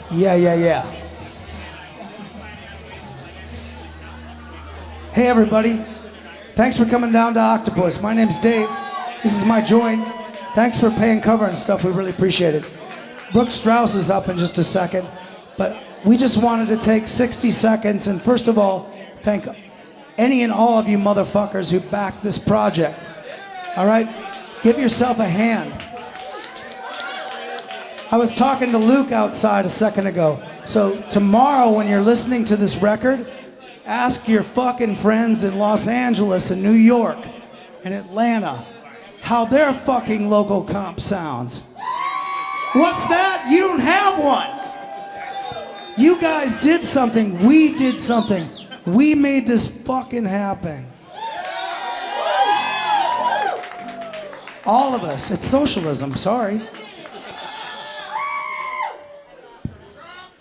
Yeah. Hey everybody, thanks for coming down to Octopus. My name's Dave. This is my joint. Thanks for paying cover and stuff. We really appreciate it. Brooke Strause is up in just a second, but we just wanted to take 60 seconds and first of all, thank any and all of you motherfuckers who backed this project. All right? Give yourself a hand. I was talking to Luke outside a second ago. So tomorrow when you're listening to this record, ask your fucking friends in Los Angeles and New York and Atlanta how their fucking local comp sounds. What's that? You don't have one. You guys did something. We did something. We made this fucking happen. All of us. It's socialism. Sorry.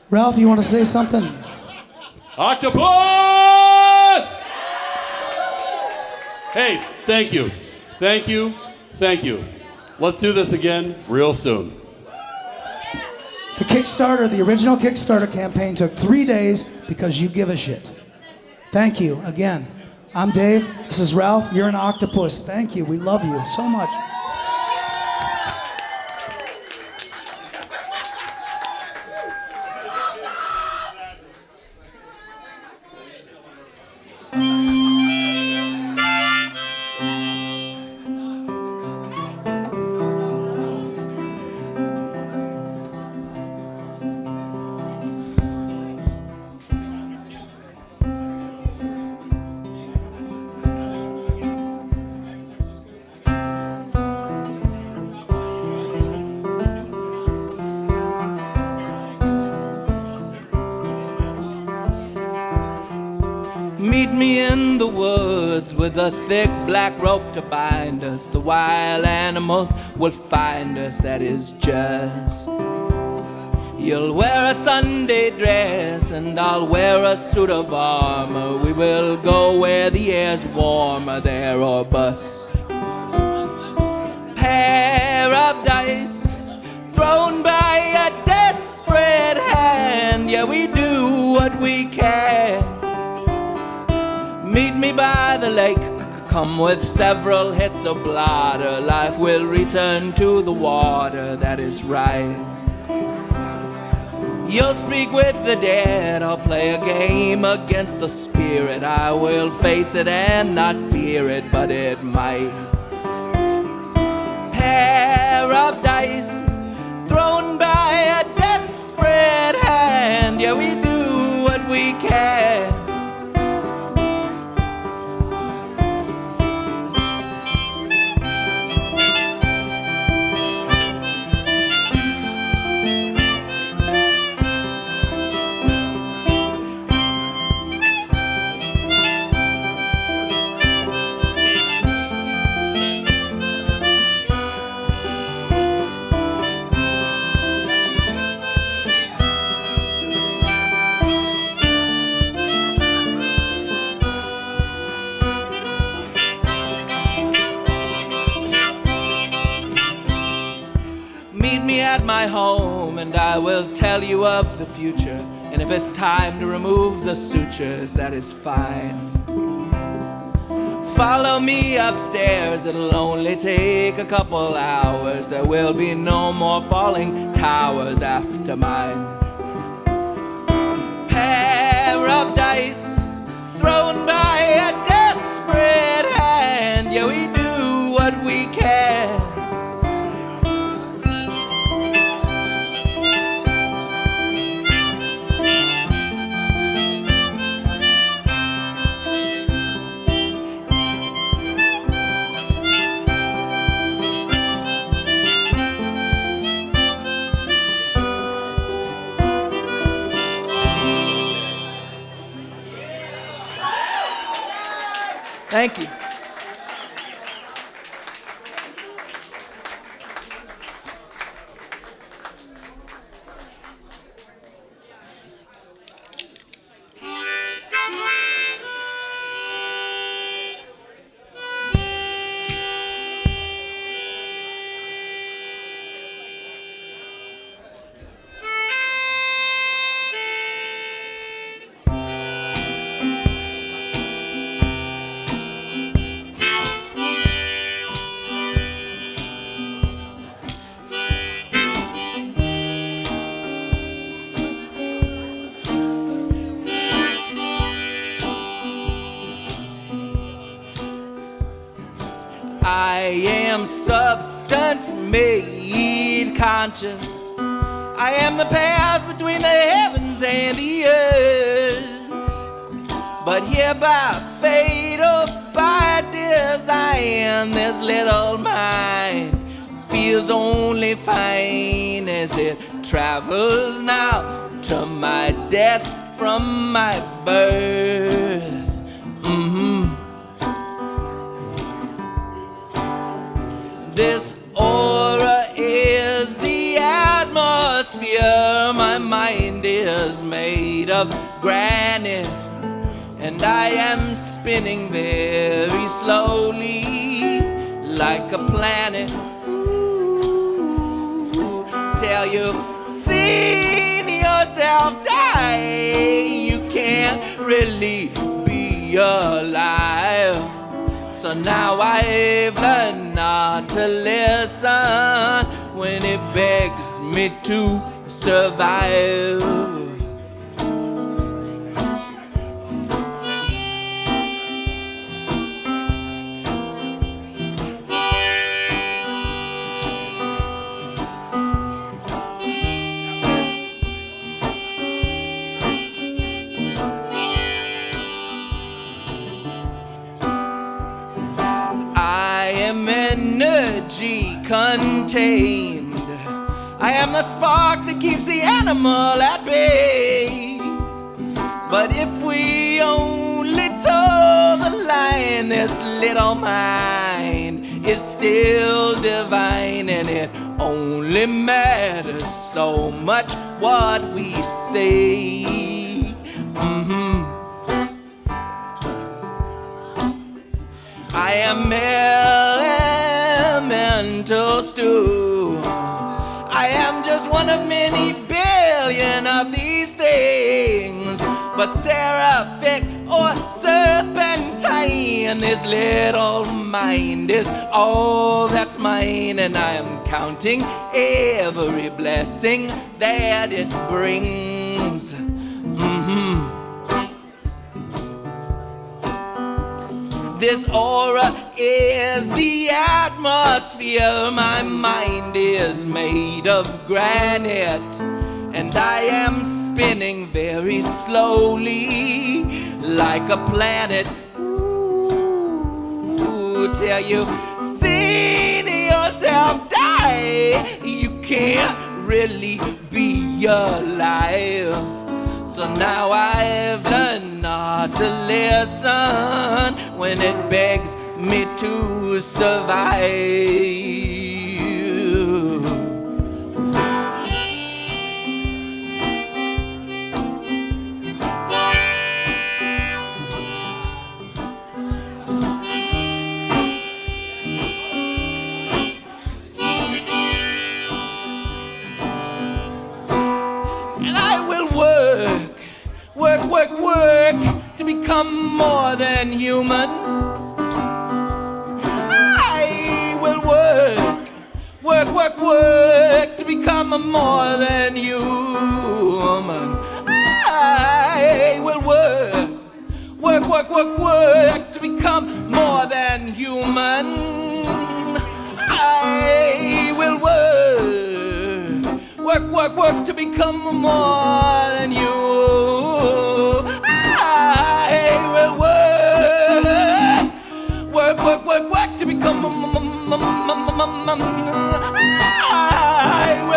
Ralph, you want to say something? Octopus! Hey, thank you. Let's do this again real soon. The Kickstarter, the original Kickstarter campaign took 3 days because you give a shit. Thank you again. I'm Dave. This is Ralph. You're an octopus. Thank you. We love you so much. Meet me in the woods with a thick black rope to bind us. The wild animals will find us, that is just. You'll wear a Sunday dress and I'll wear a suit of armor. We will go where the air's warmer, there or bust. Pair of dice thrown by a desperate hand. Yeah, we do what we can. Meet me by the lake, come with several hits of bladder. Life will return to the water, that is right. You'll speak with the dead, I'll play a game against the spirit. I will face it and not fear it, but it might. Pair of dice thrown by a desperate hand. Yeah, we do what we can. Meet me at my home and I will tell you of the future. And if it's time to remove the sutures, that is fine. Follow me upstairs, it'll only take a couple hours. There will be no more falling towers after mine. Pair of dice thrown by a desperate hand. Yeah, we do what we can. Thank you. I am substance made conscious. I am the path between the heavens and the earth. But here by fate or by design, this little mind feels only fine as it travels now to my death from my birth. This aura is the atmosphere. My mind is made of granite, and I am spinning very slowly like a planet. Ooh, till you've seen yourself die, you can't really be alive. So now I've learned not to listen when it begs me to survive. Energy contained. I am the spark that keeps the animal at bay. But if we only toe the line, this little mind is still divine, and it only matters so much what we say. I am elemental stew. I am just one of many billion of these things, but seraphic or serpentine, this little mind is all that's mine, and I am counting every blessing that it brings. This aura is the atmosphere. My mind is made of granite, and I am spinning very slowly like a planet. Ooh, till you've seen yourself die, you can't really be alive. So now I've learned not to listen when it begs me to survive. And I will work to become more than human. I will work to become more than human. I will work to become more than human. I will work to become more than you. I will work to become. I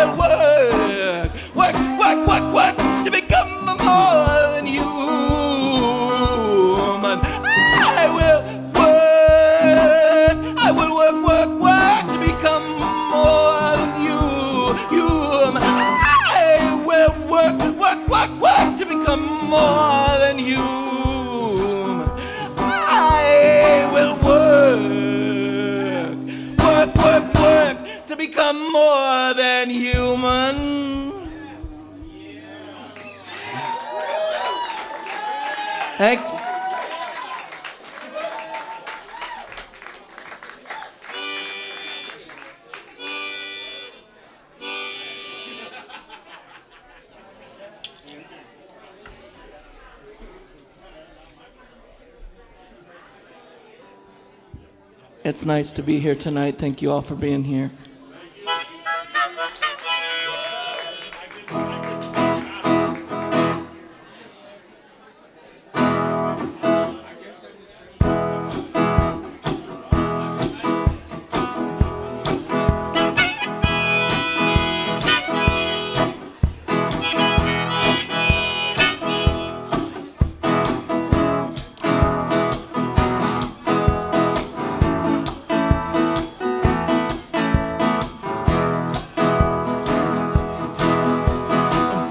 will work to become more than human. I will work to become more than you. Human. I will work to become more than human. I will work to become more than human. Thank you. It's nice to be here tonight. Thank you all for being here.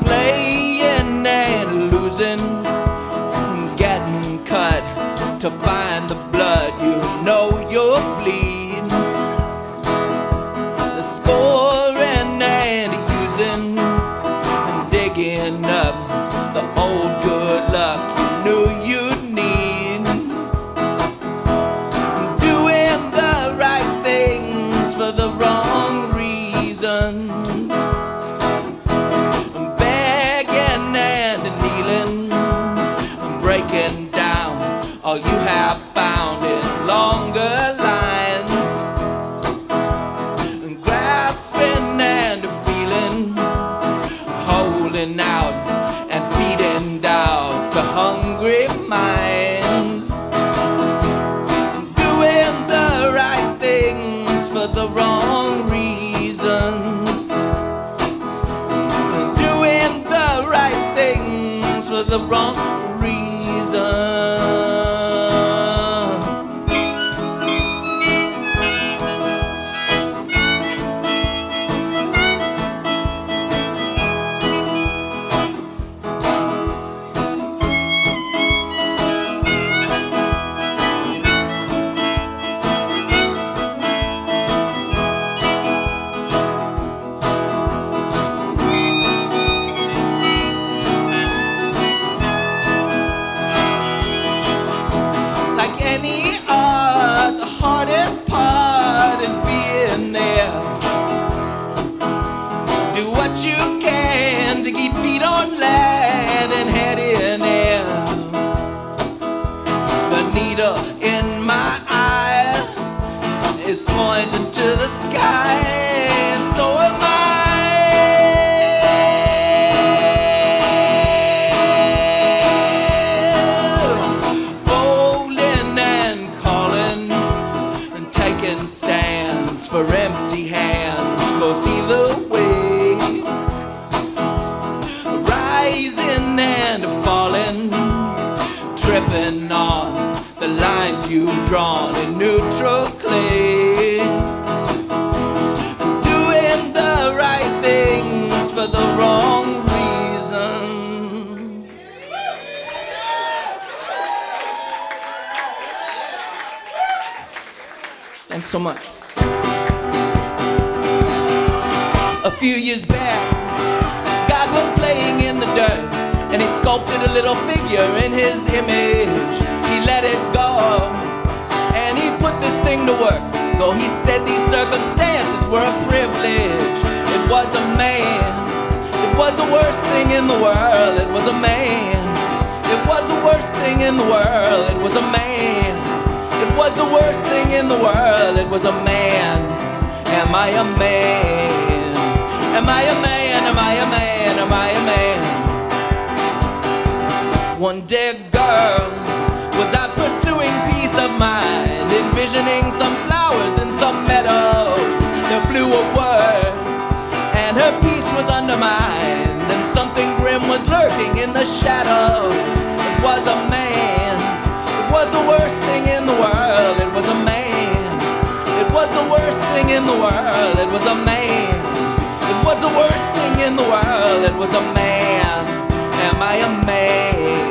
Playin and losin', getting cut to find the blood. You know you'll bleed. The scoring and using and digging up the old good luck you knew you'd need. Doing the right things for the wrong reasons. Begging and kneeling, breaking down all you have found in longer lines. Grasping and feeling, holding out and feeding down to hungry minds. Doing the right things for the wrong reasons. Doing the right things for the wrong reasons. Like any art, the hardest part is being there. Do what you can to keep feet on land and head in air. The needle in my eye is pointing to the sky, and so am I. Stands for empty hands goes either way. Rising and falling, tripping on the lines you've drawn in neutral clay. Doing the right things for the wrong reason. Thanks so much. A few years back, God was playing in the dirt, and he sculpted a little figure in his image. He let it go, and he put this thing to work. Though he said these circumstances were a privilege, it was a man. It was the worst thing in the world. It was a man. It was the worst thing in the world. It was a man. It was the worst thing in the world. It was a man. Am I a man? Am I a man? Am I a man? Am I a man? One day a girl was out pursuing peace of mind, envisioning some flowers in some meadows. There flew a word, and her peace was undermined, and something grim was lurking in the shadows. It was a man. It was the worst thing in the world. It was a man. It was the worst thing in the world. It was a man. It was the worst thing in the world. It was a man. Am I a man?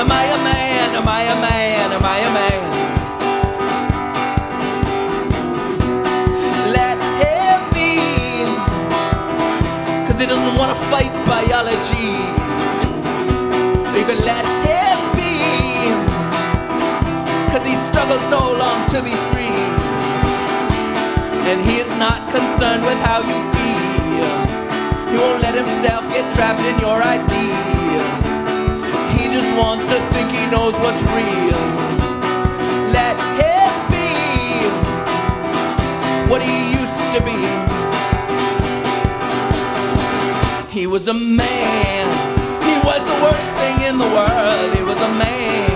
Am I a man? Am I a man? Am I a man? Let him be, 'cause he doesn't want to fight biology. You can let him be, 'cause he struggled so long to be free. And he is not concerned with how you feel. He won't let himself get trapped in your idea. He just wants to think he knows what's real. Let him be, what he used to be. He was a man. He was the worst thing in the world. He was a man.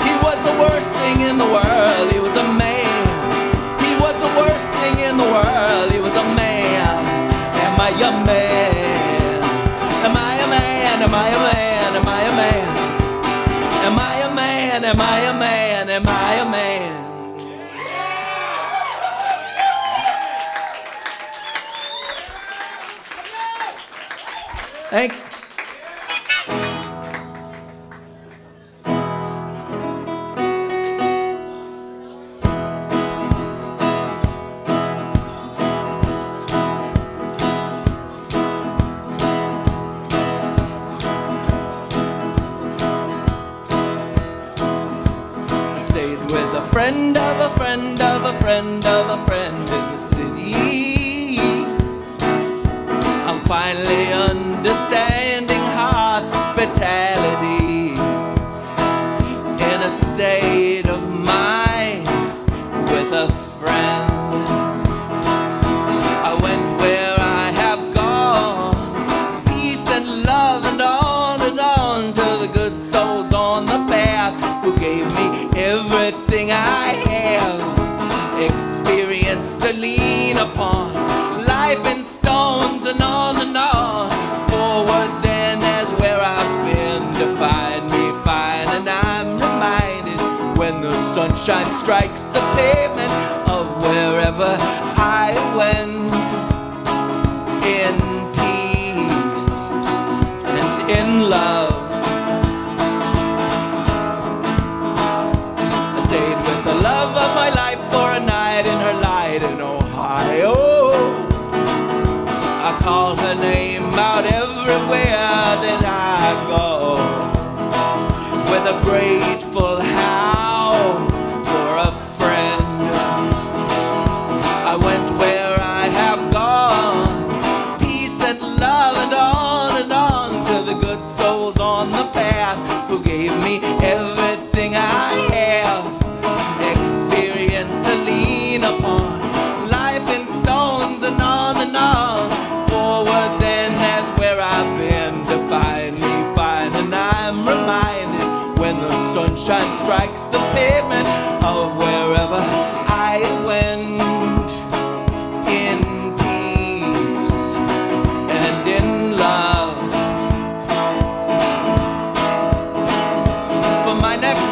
He was the worst thing in the world. He was a man. He was the worst thing in the world. He was a man. Am I a man? Am I a man? Am I a man? Am I a man? Am I a man? Am I a man? Am I a man? Thank you. With a friend of a friend of a friend of a friend in the city. I'm finally understanding hospitality in a state of mind with a friend. I went where I have gone, peace and love and on to the good souls on the path who gave me everything I have, experience to lean upon, life in stones and on. Forward then as where I've been to find me fine, and I'm reminded when the sunshine strikes the pavement of wherever I went, in peace and in love. With the love of my life for a night in her light in Ohio. I call her name out everywhere that I go, with a grateful howl for a friend. I went where I have gone, peace and love and on to the good souls on the path who gave me everything I have, to lean upon, life in stones and on. Forward then as where I've been to find me fine, and I'm reminded when the sunshine strikes the pavement of wherever I went, in peace and in love. For my next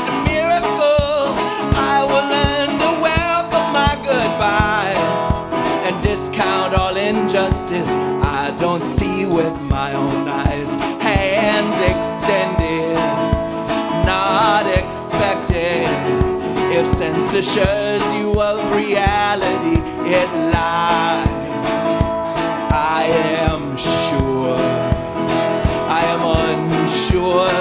discount all injustice I don't see with my own eyes. Hands extended, not expected. If sense assures you of reality, it lies. I am sure, I am unsure,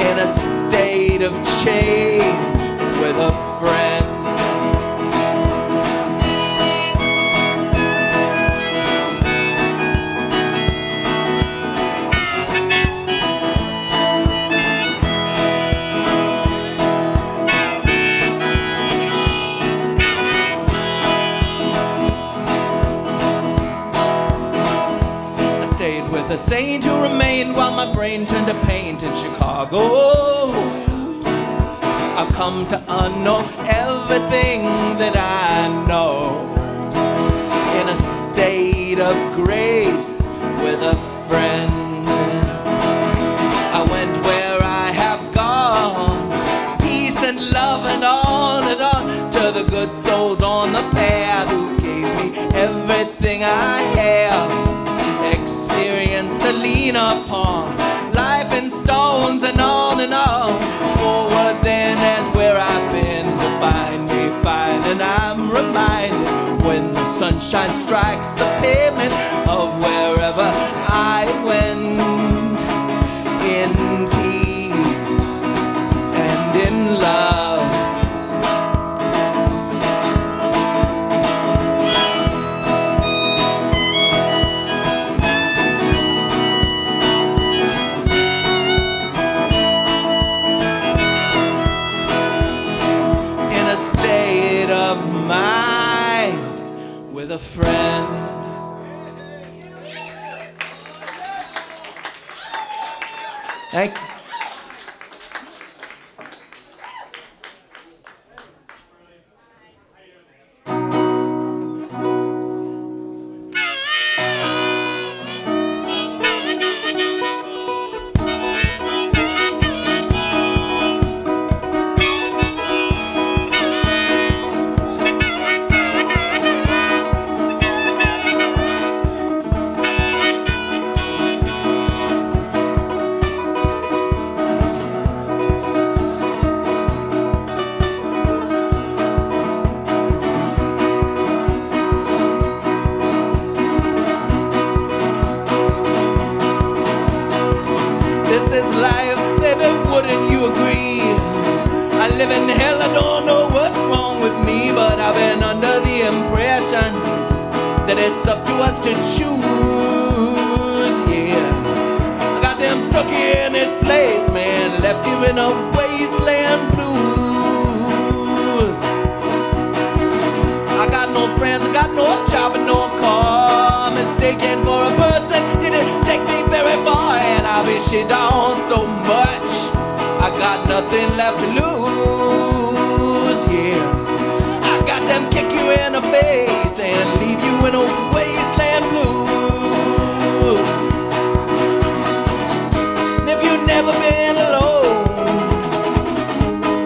in a state of change with a friend. With a saint who remained while my brain turned to paint in Chicago. I've come to unknow everything that I know, in a state of grace with a friend. I went where I have gone, peace and love and on to the good souls on the path who gave me everything I have, experience to lean upon, life in stones and on. Forward then as where I've been to find me fine, and I'm reminded when the sunshine strikes the pavement of wherever I went, in peace and in love. Of mine with a friend. Thank you. This is life, baby, wouldn't you agree? I live in hell, I don't know what's wrong with me, but I've been under the impression that it's up to us to choose, yeah. I got them stuck here in this place, man, left here in a wasteland blues. I got no friends, I got no job and no car, mistaken for a person, didn't take me very far, and I've been shit down so much, I got nothing left to lose, yeah. I got them kick you in the face and leave you in a wasteland blues. And if you've never been alone,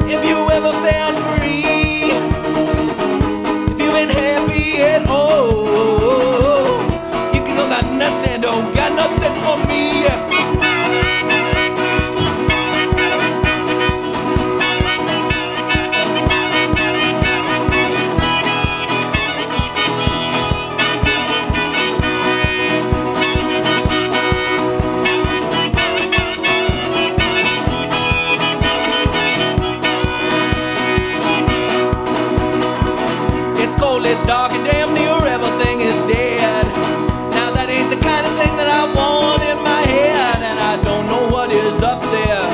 if you ever felt free, if you've been happy at all, you can don't got nothing, don't got nothing for me. It's cold, it's dark, and damn near everything is dead. Now that ain't the kind of thing that I want in my head, and I don't know what is up there,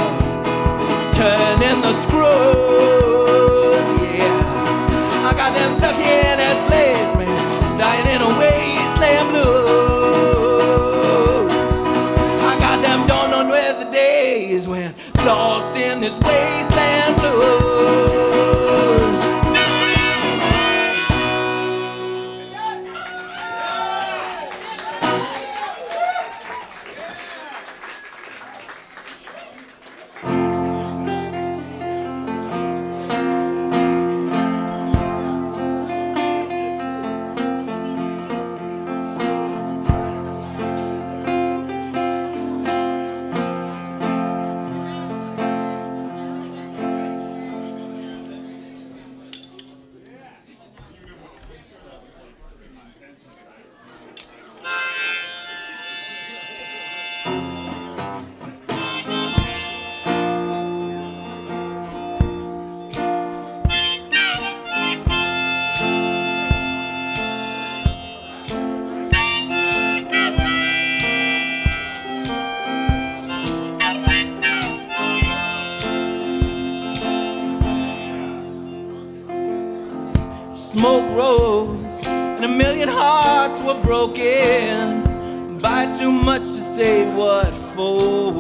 turning the screws, yeah. I got them stuck here in this place, man, dying in a wasteland blues. I got them don't know where the days when lost in this wasteland blues. Smoke rose and a million hearts were broken by too much to say what for.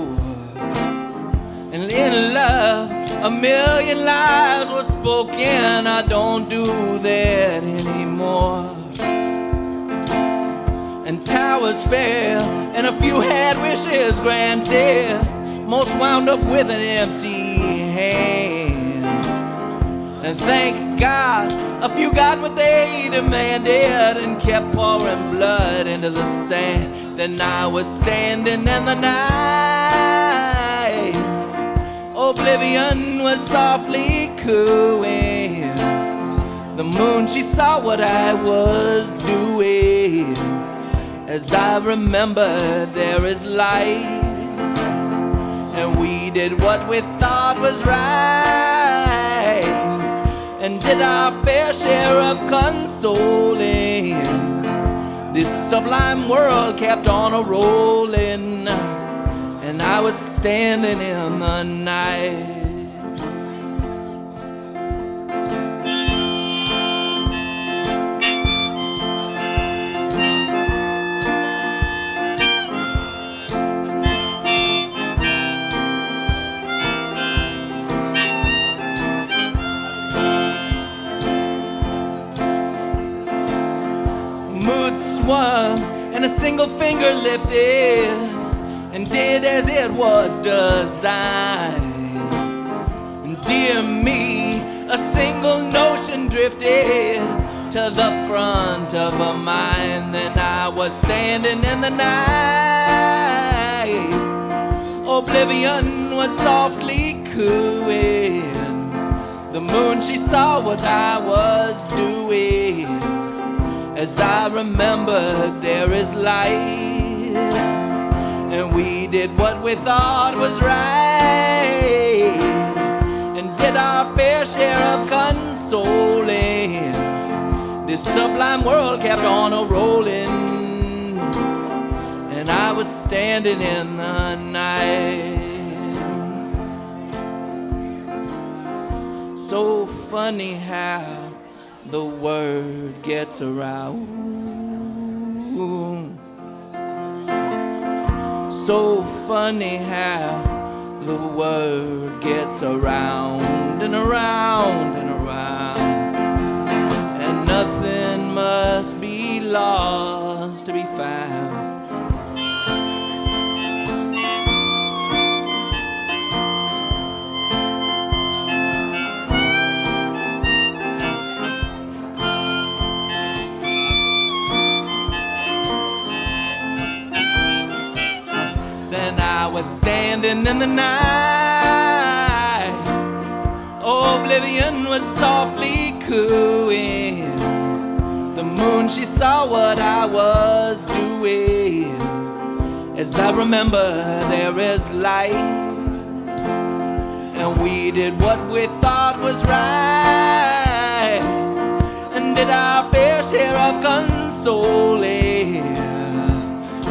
And in love, a million lies were spoken. I don't do that anymore. And towers fell and a few had wishes granted. Most wound up with an empty hand. And thank God, a few got what they demanded and kept pouring blood into the sand. Then I was standing in the night. Oblivion was softly cooing. The moon, she saw what I was doing. As I remember, there is light, and we did what we thought was right, and did our fair share of consoling. This sublime world kept on a-rolling, and I was standing in the night. one and a single finger lifted and did as it was designed. And dear me, a single notion drifted to the front of her mind. Then I was standing in the night. Oblivion was softly cooing. The moon, she saw what I was doing. As I remembered, there is light, and we did what we thought was right, and did our fair share of consoling. This sublime world kept on a-rolling, and I was standing in the night. So funny how the word gets around. So funny how the word gets around and around and around. And nothing must be lost to be found. Then I was standing in the night. Oblivion was softly cooing. The moon, she saw what I was doing. As I remember, there is light, and we did what we thought was right, and did our fair share of consoling.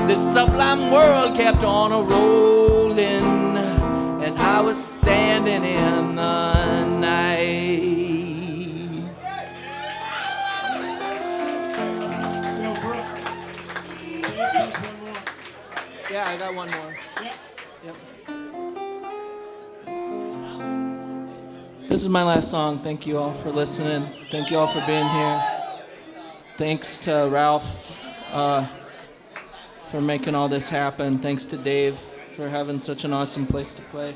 This sublime world kept on a-rolling, and I was standing in the night. Yeah, I got one more. Yep. This is my last song. Thank you all for listening. Thank you all for being here. Thanks to Ralph for making all this happen. Thanks to Dave for having such an awesome place to play.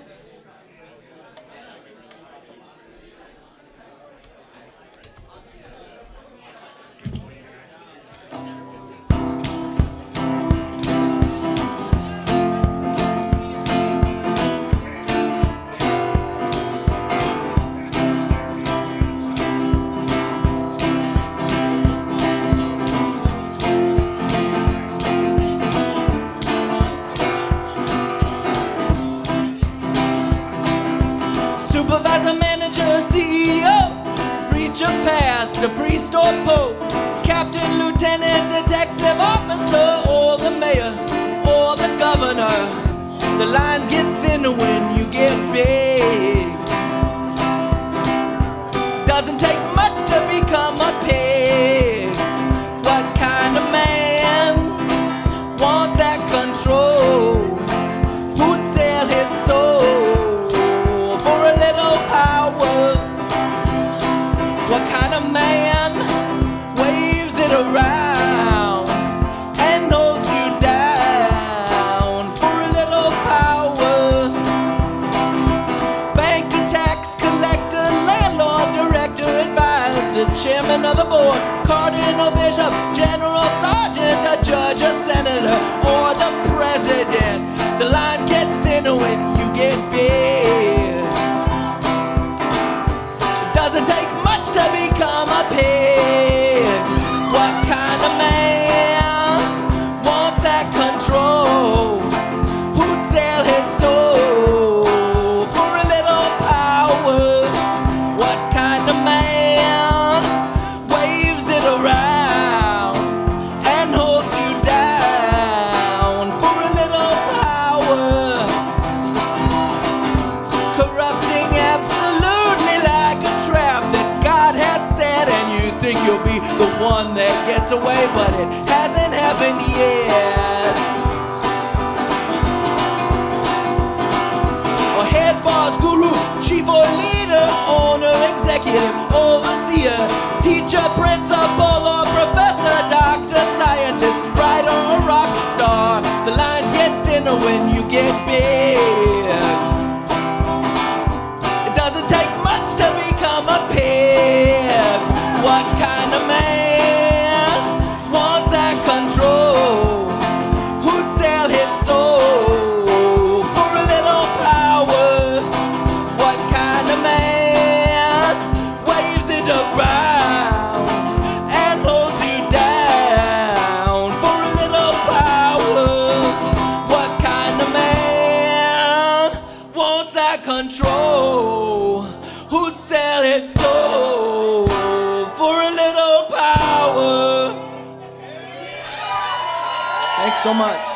Supervisor, manager, CEO, preacher, pastor, priest or pope, captain, lieutenant, detective, officer, or the mayor, or the governor. The lines get thinner when you get big. Doesn't take much to become a pig. What kind of man wants that control? Who'd sell his soul for a little power? What kind of man waves it around and holds you down for a little power? Banker, tax collector, landlord, director, advisor, chairman of the board, cardinal, bishop, general, sergeant, a judge, a senator, or the president. The lines get thinner when you get big. Doesn't take much to become a pig. What kind of man wants that control? Who'd sell his soul for a little power? What kind of man waves it around and holds you down for a little power? Corrupting absolutely like a trap that God has set, and you think you'll be the one that gets away, but it hasn't happened yet. A head boss, guru, chief or leader, owner, executive, overseer, teacher, principal or professor, doctor, scientist, control, who'd sell his soul for a little power. Thanks so much.